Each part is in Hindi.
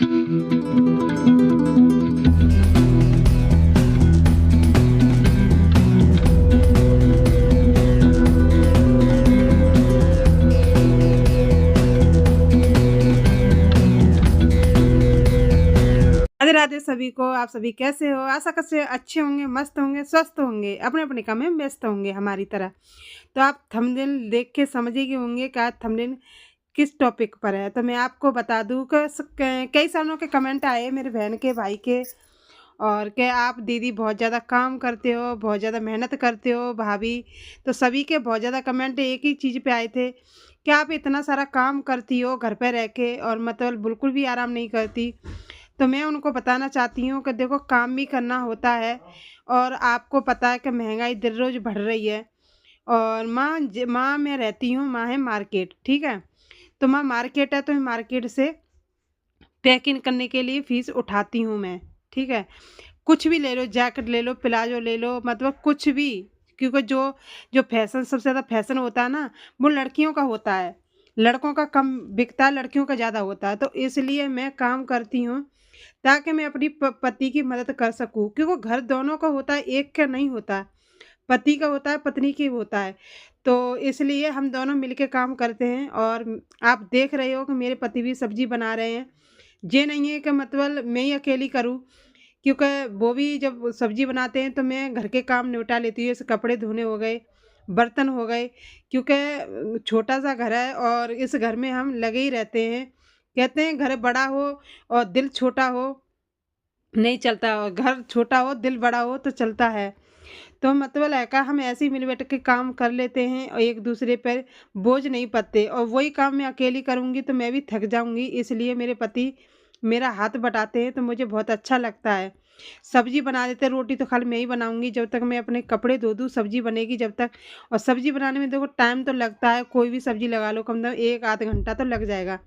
राधे राधे सभी को। आप सभी कैसे हो? आशा करते हैं अच्छे होंगे, मस्त होंगे, स्वस्थ होंगे, अपने अपने काम में व्यस्त होंगे हमारी तरह। तो आप थंबनेल देख के समझ ही गए होंगे कि आज थंबनेल किस टॉपिक पर है। तो मैं आपको बता दूं कि कई सालों के कमेंट आए मेरे बहन के, भाई के, और कि आप दीदी बहुत ज़्यादा काम करते हो, बहुत ज़्यादा मेहनत करते हो भाभी। तो सभी के बहुत ज़्यादा कमेंट एक ही चीज़ पे आए थे कि आप इतना सारा काम करती हो घर पे रह के और मतलब बिल्कुल भी आराम नहीं करती। तो मैं उनको बताना चाहती हूँ कि देखो, काम भी करना होता है और आपको पता है कि महंगाई दिन रोज़ बढ़ रही है। और माँ मैं रहती हूँ, माँ है मार्केट, ठीक है। तो माँ मार्केट है, तो मार्केट से पैकिंग करने के लिए फ़ीस उठाती हूँ मैं, ठीक है। कुछ भी ले लो, जैकेट ले लो, प्लाजो ले लो, मतलब कुछ भी। क्योंकि जो जो फैशन, सबसे ज़्यादा फैशन होता है ना, वो लड़कियों का होता है। लड़कों का कम बिकता है, लड़कियों का ज़्यादा होता है। तो इसलिए मैं काम करती हूँ ताकि मैं अपनी पति की मदद कर सकूँ, क्योंकि घर दोनों का होता है, एक का नहीं होता। पति का होता है, पत्नी की होता है। तो इसलिए हम दोनों मिलके काम करते हैं। और आप देख रहे हो कि मेरे पति भी सब्जी बना रहे हैं। ये नहीं है कि मतलब मैं ही अकेली करूँ, क्योंकि वो भी जब सब्जी बनाते हैं तो मैं घर के काम निपटा लेती हूँ। जैसे कपड़े धोने हो गए, बर्तन हो गए, क्योंकि छोटा सा घर है और इस घर में हम लगे ही रहते हैं। कहते हैं घर बड़ा हो और दिल छोटा हो नहीं चलता, और घर छोटा हो दिल बड़ा हो तो चलता है। तो मतलब है का हम ऐसे ही मिल बैठ के काम कर लेते हैं और एक दूसरे पर बोझ नहीं पड़ते। और वही काम मैं अकेली करूँगी तो मैं भी थक जाऊँगी, इसलिए मेरे पति मेरा हाथ बटाते हैं तो मुझे बहुत अच्छा लगता है। सब्जी बना देते हैं, रोटी तो खाली मैं ही बनाऊँगी जब तक मैं अपने कपड़े धो दूँ, सब्जी बनेगी जब तक। और सब्जी बनाने में देखो टाइम तो लगता है, कोई भी सब्जी लगा लो कम से कम 1 आध घंटा तो लग जाएगा।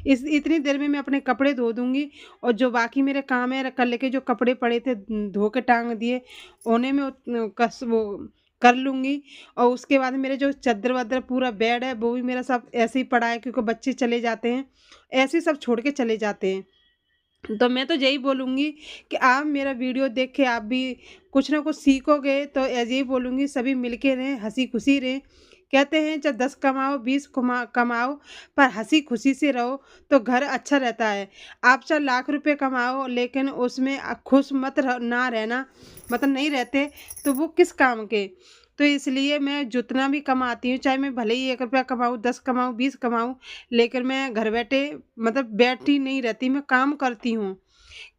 इस इतनी देर में मैं अपने कपड़े धो दूँगी और जो बाकी मेरे काम है कल के जो कपड़े पड़े थे धो के टांग दिए, उन्हें मैं कस वो कर लूँगी। और उसके बाद मेरे जो चद्दर-वद्दर पूरा बेड है वो भी मेरा सब ऐसे ही पड़ा है, क्योंकि बच्चे चले जाते हैं, ऐसे ही सब छोड़ के चले जाते हैं। तो मैं तो यही बोलूँगी कि आप मेरा वीडियो देख के आप भी कुछ ना कुछ सीखोगे। तो ऐसे ही बोलूँगी, सभी मिल के रहें, हँसी-खुशी रहें। कहते हैं चाहे 10 कमाओ, 20 कमाओ, पर हँसी-खुशी से रहो तो घर अच्छा रहता है। आप चाहे लाख रुपए कमाओ लेकिन उसमें खुश मत ना रहना, मतलब नहीं रहते, तो वो किस काम के। तो इसलिए मैं जितना भी कमाती हूँ, चाहे मैं भले ही 1 रुपया कमाऊँ, 10 कमाऊँ, 20 कमाऊँ, लेकिन मैं घर बैठे मतलब बैठी नहीं रहती, मैं काम करती हूँ।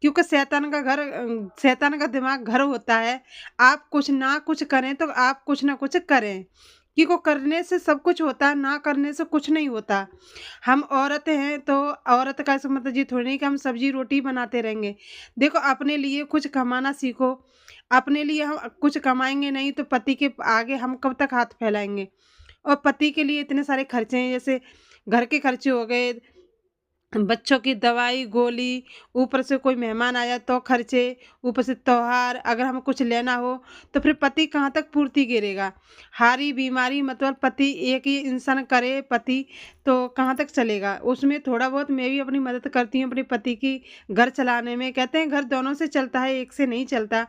क्योंकि शैतान का दिमाग घर होता है। आप कुछ ना कुछ करें तो आप कुछ ना कुछ करें, क्योंकि करने से सब कुछ होता है, ना करने से कुछ नहीं होता। हम औरतें हैं तो औरत का ऐसा मतलब ये थोड़ी नहीं कि हम सब्जी रोटी बनाते रहेंगे। देखो, अपने लिए कुछ कमाना सीखो। अपने लिए हम कुछ कमाएँगे नहीं तो पति के आगे हम कब तक हाथ फैलाएँगे। और पति के लिए इतने सारे खर्चे हैं, जैसे घर के खर्चे हो गए, बच्चों की दवाई गोली, ऊपर से कोई मेहमान आया तो खर्चे, ऊपर से त्योहार, अगर हमें कुछ लेना हो तो फिर पति कहाँ तक पूर्ति करेगा। हारी बीमारी मतलब पति, एक ही इंसान करे पति, तो कहाँ तक चलेगा। उसमें थोड़ा बहुत मैं भी अपनी मदद करती हूँ अपने पति की घर चलाने में। कहते हैं घर दोनों से चलता है, एक से नहीं चलता।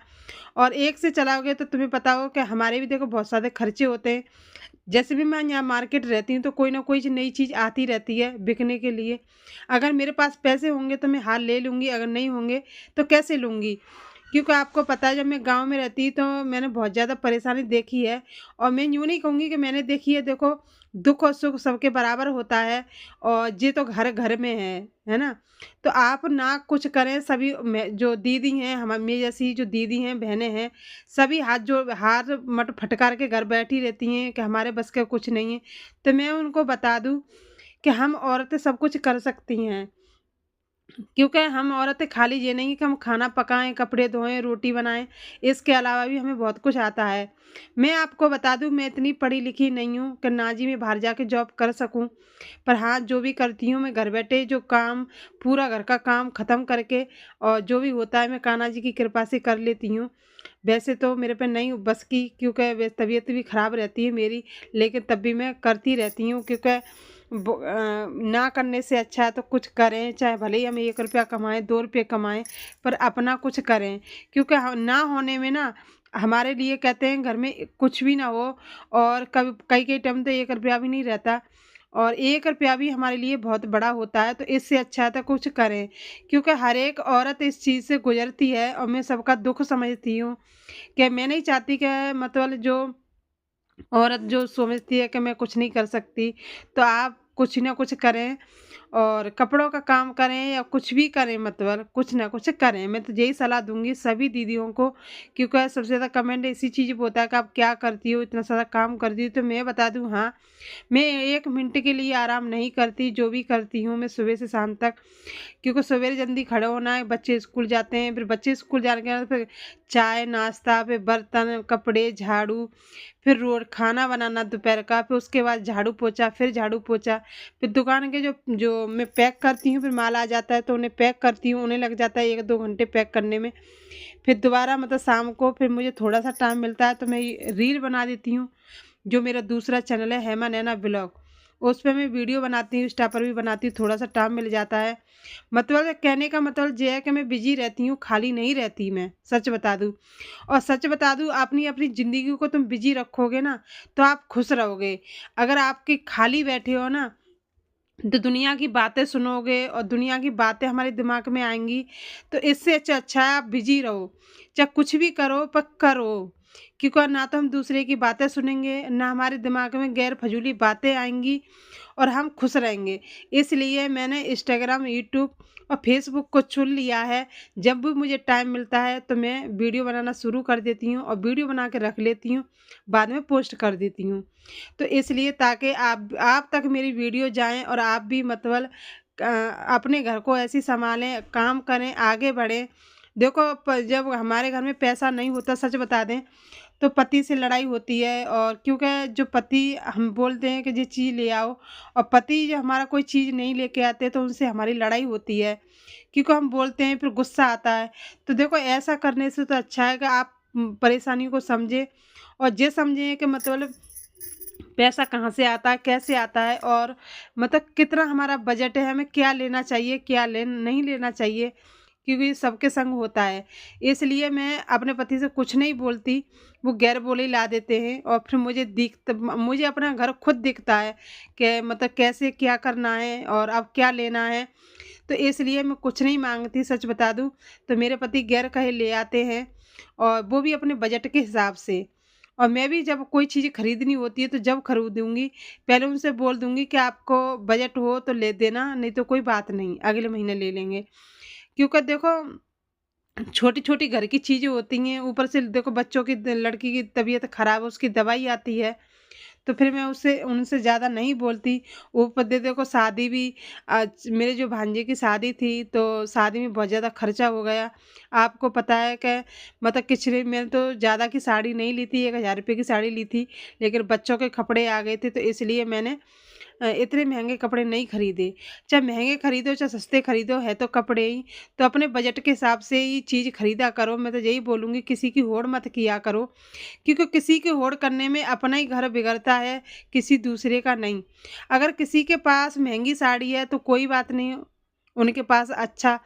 और एक से चलाओगे तो तुम्हें पता हो कि हमारे भी देखो बहुत सारे खर्चे होते हैं। जैसे भी मैं यहाँ मार्केट रहती हूँ तो कोई ना कोई नई चीज़ आती रहती है बिकने के लिए। अगर मेरे पास पैसे होंगे तो मैं हाल ले लूँगी, अगर नहीं होंगे तो कैसे लूँगी। क्योंकि आपको पता है, जब मैं गांव में रहती तो मैंने बहुत ज़्यादा परेशानी देखी है। और मैं यूँ नहीं कहूँगी कि मैंने देखी है, देखो, दुख और सुख सबके बराबर होता है। और ये तो घर घर में है ना। तो आप ना कुछ करें, सभी जो दीदी हैं, हम मेरी जैसी जो दीदी हैं, बहनें हैं, सभी हाथ मट फटकार के घर बैठी रहती हैं कि हमारे बस का कुछ नहीं है। तो मैं उनको बता दूं कि हम औरतें सब कुछ कर सकती हैं। क्योंकि हम औरतें खाली ये नहीं कि हम खाना पकाएं, कपड़े धोएं, रोटी बनाएं, इसके अलावा भी हमें बहुत कुछ आता है। मैं आपको बता दूं, मैं इतनी पढ़ी लिखी नहीं हूँ कि ना जी मैं बाहर जाके जॉब कर सकूं। पर हाँ, जो भी करती हूँ मैं घर बैठे जो काम, पूरा घर का काम ख़त्म करके, और जो भी होता है मैं कान्हा जी की कृपा से कर लेती हूँ। वैसे तो मेरे पे नहीं बस की, क्योंकि तबीयत भी ख़राब रहती है मेरी, लेकिन तब भी मैं करती रहती हूँ। क्योंकि ना करने से अच्छा है तो कुछ करें, चाहे भले ही हम 1 रुपया कमाएँ, 2 रुपये कमाएँ, पर अपना कुछ करें। क्योंकि ना होने में ना हमारे लिए कहते हैं घर में कुछ भी ना हो, और कभी कई-कई टाइम तो 1 रुपया भी नहीं रहता, और 1 रुपया भी हमारे लिए बहुत बड़ा होता है, तो इससे अच्छा है तो कुछ करें। क्योंकि हर एक औरत इस चीज़ से गुज़रती है, और मैं सबका दुःख समझती हूँ कि मैं नहीं चाहती कि मतलब जो औरत जो समझती है कि मैं कुछ नहीं कर सकती, तो आप कुछ ना कुछ करें, और कपड़ों का काम करें या कुछ भी करें, मतलब कुछ ना कुछ करें। मैं तो यही सलाह दूँगी सभी दीदियों को, क्योंकि सबसे ज़्यादा कमेंट इसी चीज़ पे होता है कि आप क्या करती हो? इतना सारा काम करती हो? तो मैं बता दूँ, हाँ, मैं 1 मिनट के लिए आराम नहीं करती, जो भी करती हूँ मैं सुबह से शाम तक, क्योंकि सवेरे जल्दी खड़े होना है, बच्चे स्कूल जाते हैं, फिर बच्चे स्कूल जाने के बाद फिर चाय, नाश्ता, फिर बर्तन, कपड़े, झाड़ू, फिर खाना बनाना दोपहर का, फिर उसके बाद झाड़ू पोछा, फिर झाड़ू पोछा, फिर दुकान के जो जो मैं पैक करती हूँ, फिर माल आ जाता है तो उन्हें पैक करती हूँ, उन्हें लग जाता है 1-2 घंटे पैक करने में। फिर दोबारा मतलब शाम को फिर मुझे थोड़ा-सा टाइम मिलता है तो मैं ये रील बना देती हूँ। जो मेरा दूसरा चैनल है हेमा नैना व्लॉग, उस पे मैं वीडियो बनाती हूँ, इंस्टा पर भी बनाती हूँ, थोड़ा-सा टाइम मिल जाता है। मतलब कहने का मतलब ये है कि मैं बिज़ी रहती हूँ, खाली नहीं रहती मैं, सच बता दूँ। और सच बता दूँ, अपनी अपनी ज़िंदगी को तुम बिज़ी रखोगे ना, तो आप खुश रहोगे। अगर आपके खाली बैठे हो ना, तो दुनिया की बातें सुनोगे और दुनिया की बातें हमारे दिमाग में आएँगी, तो इससे अच्छा है आप बिज़ी रहो। चाहे कुछ भी करो पर करो, क्योंकि ना तो हम दूसरे की बातें सुनेंगे, ना हमारे दिमाग में गैर फ़िज़ूल बातें आएँगी, और हम खुश रहेंगे। इसलिए मैंने इंस्टाग्राम, यूट्यूब और फ़ेसबुक को चुन लिया है। जब भी मुझे टाइम मिलता है तो मैं वीडियो बनाना शुरू कर देती हूँ, और वीडियो बना के रख लेती हूँ, बाद में पोस्ट कर देती हूँ। तो इसलिए ताकि आप तक मेरी वीडियो जाएँ, और आप भी मतलब अपने घर को ऐसे ही सँभालें, काम करें, आगे बढ़ें। देखो जब हमारे घर में पैसा नहीं होता, सच बता दें, तो पति से लड़ाई होती है, और क्योंकि जो पति हम बोलते हैं कि ये चीज़ ले आओ, और पति जो हमारा कोई चीज़ नहीं लेके आते, तो उनसे हमारी लड़ाई होती है, क्योंकि हम बोलते हैं फिर गुस्सा आता है। तो देखो ऐसा करने से तो अच्छा है कि आप परेशानी को समझें, और ये समझें कि मतलब पैसा कहाँ से आता है, कैसे आता है, और मतलब कितना हमारा बजट है, हमें क्या लेना चाहिए, क्या नहीं लेना चाहिए, क्योंकि सबके संग होता है। इसलिए मैं अपने पति से कुछ नहीं बोलती, वो गैर बोली ला देते हैं, और फिर मुझे अपना घर खुद दिखता है कि मतलब कैसे क्या करना है और अब क्या लेना है। तो इसलिए मैं कुछ नहीं माँगती, सच बता दूँ, तो मेरे पति गैर कहे ले आते हैं, और वो भी अपने बजट के हिसाब से। और मैं भी जब कोई चीज़ खरीदनी होती है तो जब खरीदूँगी, पहले उनसे बोल दूँगी कि आपको बजट हो तो ले देना, नहीं तो कोई बात नहीं, अगले महीने ले लेंगे। क्योंकि देखो छोटी-छोटी घर की चीज़ें होती हैं, ऊपर से देखो बच्चों की लड़की की तबीयत ख़राब है, उसकी दवाई आती है, तो फिर मैं उससे उनसे ज़्यादा नहीं बोलती। ऊपर दे देखो शादी भी मेरे जो भांजे की शादी थी, तो शादी में बहुत ज़्यादा खर्चा हो गया। आपको पता है कि मतलब पिछले मैंने तो ज़्यादा की साड़ी नहीं ली थी, 1000 रुपए की साड़ी ली थी, लेकिन बच्चों के कपड़े आ गए थे, तो इसलिए मैंने इतने महँगे कपड़े नहीं खरीदे। चाहे महँगे खरीदो, चाहे सस्ते खरीदो, है तो कपड़े ही। तो अपने बजट के हिसाब से ही चीज़ खरीदा करो। मैं तो यही बोलूँगी, किसी की होड़ मत किया करो, क्योंकि किसी की होड़ करने में अपना ही घर बिगड़ता है, किसी दूसरे का नहीं। अगर किसी के पास महँगी साड़ी है तो कोई बात नहीं, उनके पास अच्छा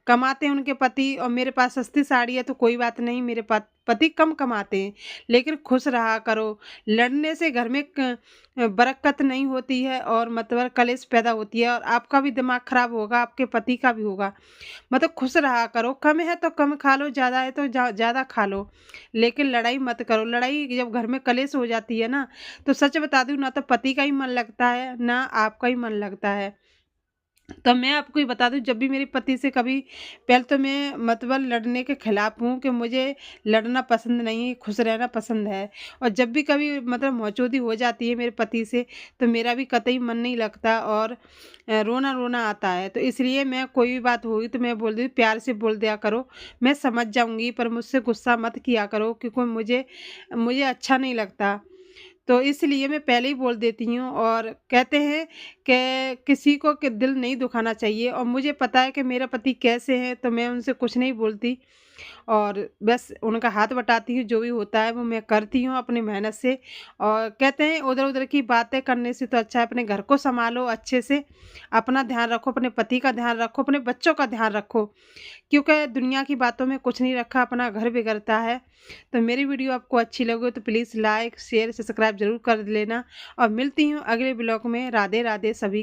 कमाते हैं उनके पति, और मेरे पास सस्ती साड़ी है तो कोई बात नहीं, मेरे पति कम कमाते हैं। लेकिन खुश रहा करो, लड़ने से घर में बरकत नहीं होती है, और मतलब कलेश पैदा होती है, और आपका भी दिमाग खराब होगा, आपके पति का भी होगा। मतलब खुश रहा करो, कम है तो कम खा लो, ज़्यादा है तो ज़्यादा खा लो, लेकिन लड़ाई मत करो। लड़ाई जब घर में कलेश हो जाती है ना, तो सच बता दूँ, ना तो पति का ही मन लगता है, ना आपका ही मन लगता है। तो मैं आपको ये बता दूँ, जब भी मेरे पति से कभी, पहले तो मैं मतलब लड़ने के खिलाफ़ हूँ कि मुझे लड़ना पसंद नहीं है, खुश रहना पसंद है। और जब भी कभी मतलब मौचोदी हो जाती है मेरे पति से, तो मेरा भी कतई मन नहीं लगता, और रोना-रोना आता है। तो इसलिए मैं कोई भी बात होगी तो मैं बोल दी, प्यार से बोल दिया करो, मैं समझ जाऊँगी, पर मुझसे गुस्सा मत किया करो, क्योंकि मुझे मुझे अच्छा नहीं लगता। तो इसलिए मैं पहले ही बोल देती हूँ, और कहते हैं कि किसी को दिल नहीं दुखाना चाहिए, और मुझे पता है कि मेरा पति कैसे हैं, तो मैं उनसे कुछ नहीं बोलती। और बस उनका हाथ बटाती हूँ, जो भी होता है वो मैं करती हूँ अपनी मेहनत से। और कहते हैं उधर-उधर की बातें करने से तो अच्छा है अपने घर को सँभालो अच्छे से, अपना ध्यान रखो, अपने पति का ध्यान रखो, अपने बच्चों का ध्यान रखो, क्योंकि दुनिया की बातों में कुछ नहीं रखा, अपना घर बिगड़ता है। तो मेरी वीडियो आपको अच्छी लगे तो प्लीज़ लाइक, शेयर, सब्सक्राइब ज़रूर कर लेना और मिलती हूँ अगले ब्लॉग में। राधे राधे सभी।